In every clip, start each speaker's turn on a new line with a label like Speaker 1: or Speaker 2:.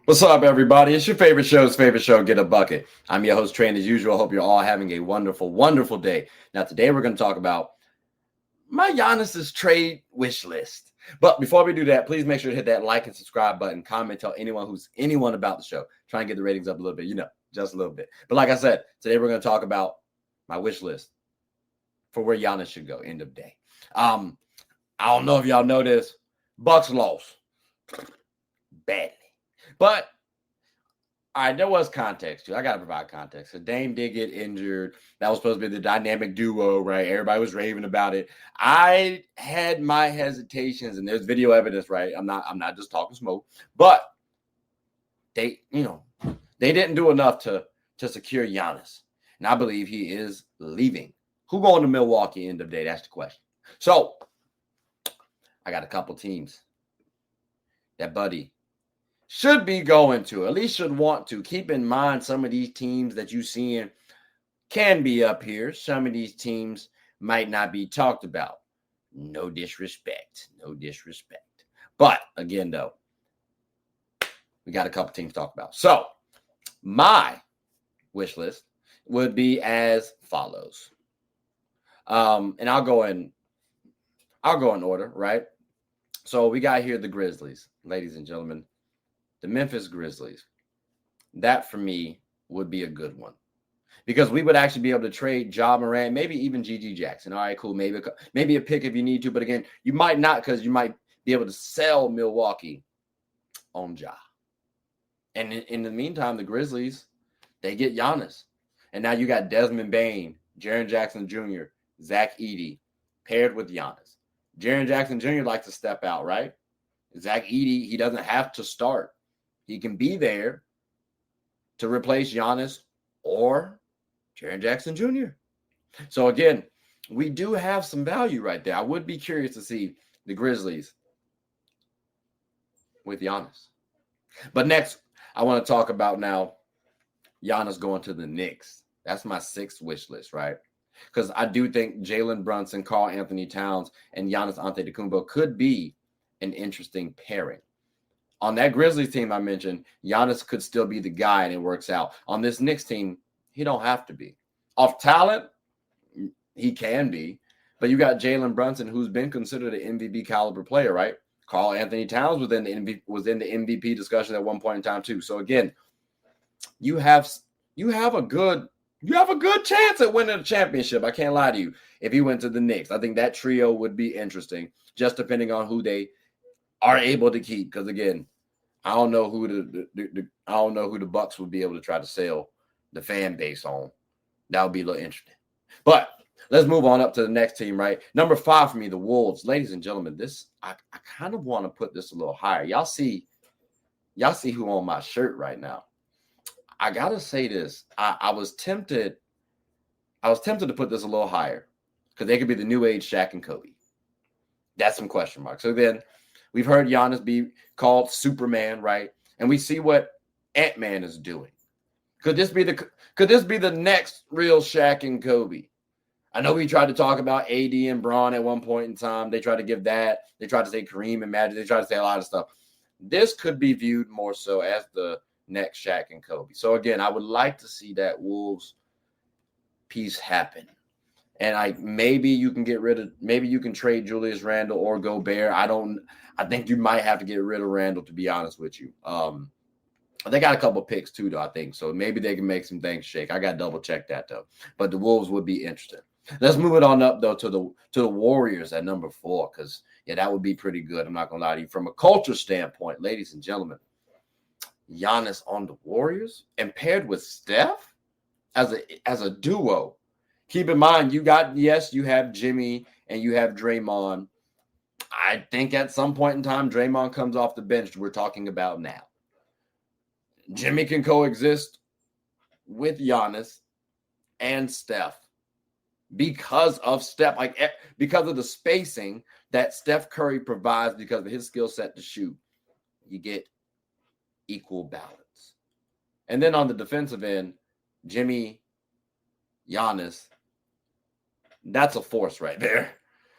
Speaker 1: What's up, everybody? It's your favorite show, Get a Bucket. I'm your host, Train, as usual. Hope you're all having a wonderful, wonderful day. Now, today we're going to talk about my Giannis's trade wish list. But before we do that, please make sure to hit that like and subscribe button. Comment, tell anyone about the show. Try and get the ratings up a little bit, just a little bit. But like I said, today we're going to talk about my wish list for where Giannis should go, end of day. I don't know if y'all know this. Bucks lost badly. But, all right, there was context, too. I got to provide context. So Dame did get injured. That was supposed to be the dynamic duo, right? Everybody was raving about it. I had my hesitations, and there's video evidence, right? I'm not just talking smoke. But they didn't do enough to secure Giannis. And I believe he is leaving. Who going to Milwaukee end of day? That's the question. So, I got a couple teams that Buddy should be going to, at least should want to. Keep in mind some of these teams that you seeing can be up here. Some of these teams might not be talked about. No disrespect. But again, though, we got a couple teams to talk about. So my wish list would be as follows. And I'll go in order, right? So we got here the Grizzlies, ladies and gentlemen. The Memphis Grizzlies, that for me would be a good one because we would actually be able to trade Ja Morant, maybe even G.G. Jackson. All right, cool. Maybe a pick if you need to, but again, you might not because you might be able to sell Milwaukee on Ja. And in the meantime, the Grizzlies, they get Giannis. And now you got Desmond Bane, Jaren Jackson Jr., Zach Edey paired with Giannis. Jaren Jackson Jr. likes to step out, right? Zach Edey, he doesn't have to start. He can be there to replace Giannis or Jaren Jackson Jr. So, again, we do have some value right there. I would be curious to see the Grizzlies with Giannis. But next, I want to talk about now Giannis going to the Knicks. That's my sixth wish list, right? Because I do think Jalen Brunson, Karl-Anthony Towns, and Giannis Antetokounmpo could be an interesting pairing. On that Grizzlies team I mentioned, Giannis could still be the guy and it works out. On this Knicks team, he don't have to be. Off talent, he can be. But you got Jalen Brunson, who's been considered an MVP caliber player, right? Karl-Anthony Towns was in the MVP discussion at one point in time too. So again, you have a good chance at winning a championship. I can't lie to you. If he went to the Knicks, I think that trio would be interesting, just depending on who they are able to keep. Because again, I don't know who the Bucks would be able to try to sell the fan base on. That would be a little interesting. But let's move on up to the next team, right? Number 5 for me, the Wolves. Ladies and gentlemen, I kind of want to put this a little higher. Y'all see who on my shirt right now. I gotta say this. I was tempted to put this a little higher because they could be the new age Shaq and Kobe. That's some question marks. So then we've heard Giannis be called Superman, right? And we see what Ant-Man is doing. Could this be the next real Shaq and Kobe? I know we tried to talk about AD and Braun at one point in time. They tried to give that. They tried to say Kareem and Magic. They tried to say a lot of stuff. This could be viewed more so as the next Shaq and Kobe. So again, I would like to see that Wolves piece happen. And maybe you can trade Julius Randle or Gobert. I think you might have to get rid of Randle, to be honest with you. They got a couple picks too, though, I think. So maybe they can make some things shake. I got to double check that though. But the Wolves would be interesting. Let's move it on up though to the Warriors at number 4, because that would be pretty good. I'm not gonna lie to you. From a culture standpoint, ladies and gentlemen, Giannis on the Warriors and paired with Steph as a duo. Keep in mind, you have Jimmy and you have Draymond. I think at some point in time, Draymond comes off the bench. We're talking about now. Jimmy can coexist with Giannis and Steph because of the spacing that Steph Curry provides because of his skill set to shoot. You get equal balance. And then on the defensive end, Jimmy, Giannis, that's a force right there.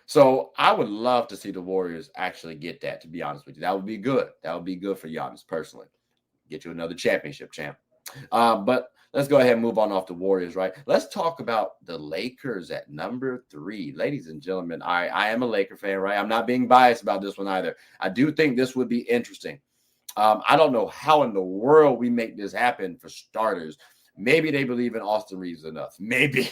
Speaker 1: So I would love to see the Warriors actually get that, to be honest with you. That would be good. That would be good for Giannis personally. get you another championship champ. But let's go ahead and move on off the Warriors, right? Let's talk about the Lakers at number 3. Ladies and gentlemen, I am a Laker fan, right? I'm not being biased about this one either. I do think this would be interesting. I don't know how in the world we make this happen for starters. Maybe they believe in Austin Reeves enough. Maybe.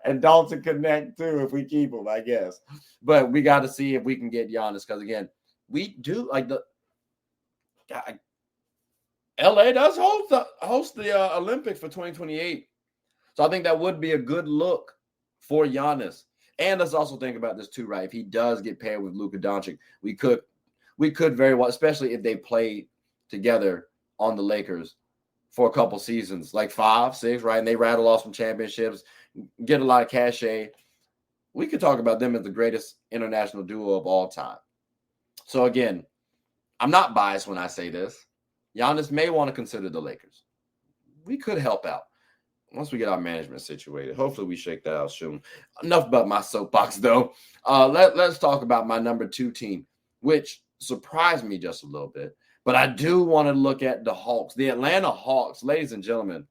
Speaker 1: And Dalton Connect too if we keep him, I guess. But we got to see if we can get Giannis because, again, we do like the LA does host the Olympics for 2028. So I think that would be a good look for Giannis. And let's also think about this too, right? If he does get paired with Luka Dončić, we could very well, especially if they play together on the Lakers for a couple seasons, like 5, 6, right? And they rattle off some championships, get a lot of cachet. We could talk about them as the greatest international duo of all time. So again, I'm not biased when I say this. Giannis may want to consider the Lakers. We could help out once we get our management situated. Hopefully we shake that out soon. Enough about my soapbox, though. Let's talk about my number 2 team, which surprised me just a little bit. But I do want to look at the Hawks, the Atlanta Hawks, ladies and gentlemen.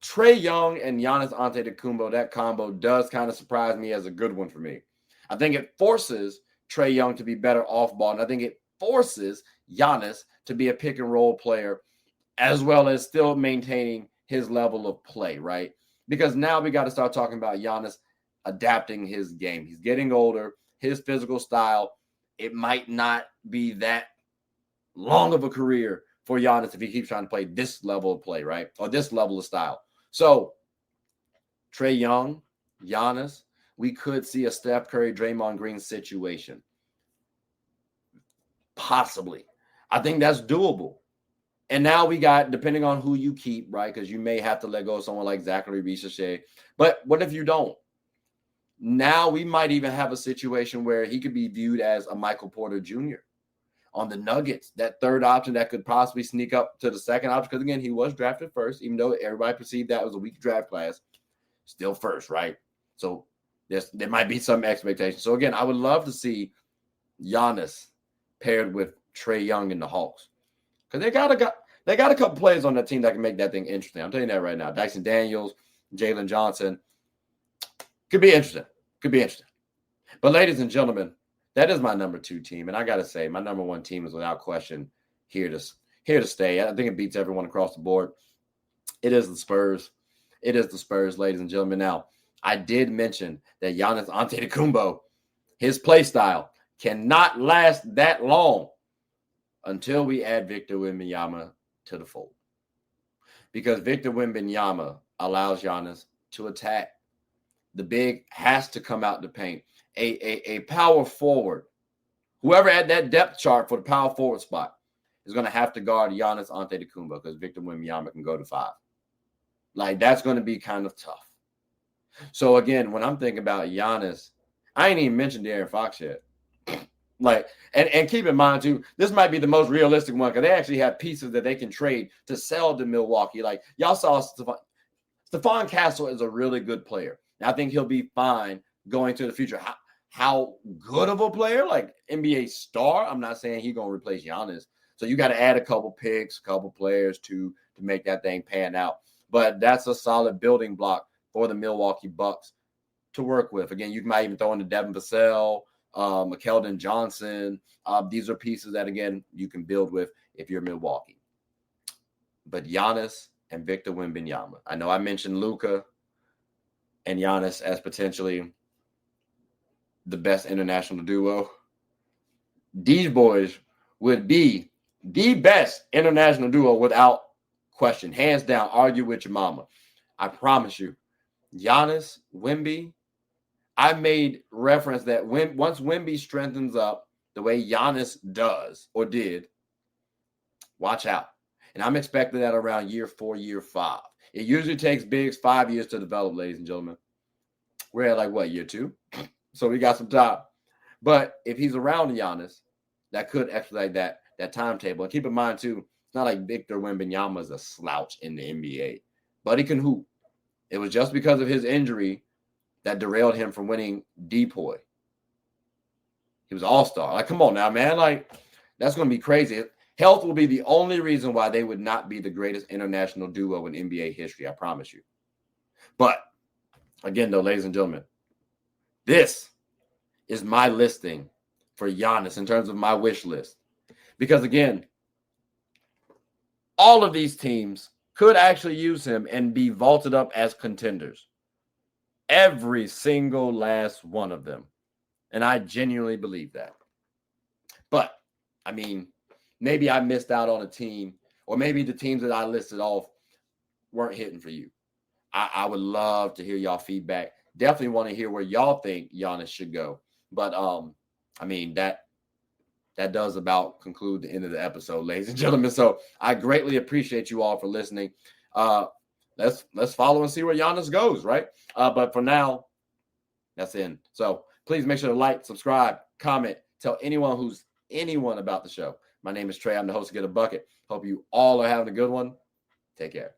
Speaker 1: Trae Young and Giannis Antetokounmpo, that combo does kind of surprise me as a good one for me. I think it forces Trae Young to be better off ball, and I think it forces Giannis to be a pick and roll player as well as still maintaining his level of play, right? Because now we got to start talking about Giannis adapting his game. He's getting older. His physical style, it might not be that long of a career for Giannis if he keeps trying to play this level of play, right? Or this level of style. So Trae Young, Giannis, we could see a Steph Curry, Draymond Green situation. Possibly. I think that's doable. And now we got, depending on who you keep, right? Because you may have to let go of someone like Zachary Richardson. But what if you don't? Now we might even have a situation where he could be viewed as a Michael Porter Jr. on the Nuggets, that third option that could possibly sneak up to the second option. Because, again, he was drafted first, even though everybody perceived that was a weak draft class. Still first, right? So there might be some expectation. So, again, I would love to see Giannis paired with Trae Young and the Hawks. Because they got a couple players on that team that can make that thing interesting. I'm telling you that right now. Dyson Daniels, Jalen Johnson. Could be interesting. But, ladies and gentlemen, that is my number 2 team. And I got to say, my number 1 team is without question here to stay. I think it beats everyone across the board. It is the Spurs. Ladies and gentlemen. Now, I did mention that Giannis Antetokounmpo, his play style cannot last that long until we add Victor Wembanyama to the fold. Because Victor Wembanyama allows Giannis to attack. The big has to come out the paint. A power forward, whoever at that depth chart for the power forward spot is going to have to guard Giannis Antetokounmpo because Victor Wembanyama can go to 5. Like, that's going to be kind of tough. So, again, when I'm thinking about Giannis, I ain't even mentioned De'Aaron Fox yet. Like, and keep in mind, too, this might be the most realistic one because they actually have pieces that they can trade to sell to Milwaukee. Like, y'all saw Stephon Castle is a really good player. I think he'll be fine going to the future. How good of a player? Like NBA star? I'm not saying he's going to replace Giannis. So you got to add a couple picks, a couple players to make that thing pan out. But that's a solid building block for the Milwaukee Bucks to work with. Again, you might even throw in the Devin Vassell, Keldon Johnson. These are pieces that, again, you can build with if you're Milwaukee. But Giannis and Victor Wembanyama. I know I mentioned Luka and Giannis as potentially the best international duo. These boys would be the best international duo without question. Hands down, argue with your mama. I promise you. Giannis, Wemby, I made reference that once Wemby strengthens up the way Giannis does or did, watch out. And I'm expecting that around year 4, year 5. It usually takes bigs 5 years to develop, ladies and gentlemen. We're at like, what, year 2? So we got some time. But if he's around Giannis, that could expedite that timetable. And keep in mind, too, it's not like Victor Wembanyama is a slouch in the NBA. But he can hoop. It was just because of his injury that derailed him from winning DPOY. He was all-star. Like, come on now, man. Like, That's going to be crazy. Health will be the only reason why they would not be the greatest international duo in NBA history. I promise you. But again, though, ladies and gentlemen, this is my listing for Giannis in terms of my wish list. Because again, all of these teams could actually use him and be vaulted up as contenders. Every single last one of them. And I genuinely believe that. But, I mean, maybe I missed out on a team, or maybe the teams that I listed off weren't hitting for you. I would love to hear y'all feedback. Definitely want to hear where y'all think Giannis should go. But, I mean, that does about conclude the end of the episode, ladies and gentlemen. So I greatly appreciate you all for listening. Let's follow and see where Giannis goes, right? But for now, that's it. So please make sure to like, subscribe, comment, tell anyone about the show. My name is Trey. I'm the host of Get a Bucket. Hope you all are having a good one. Take care.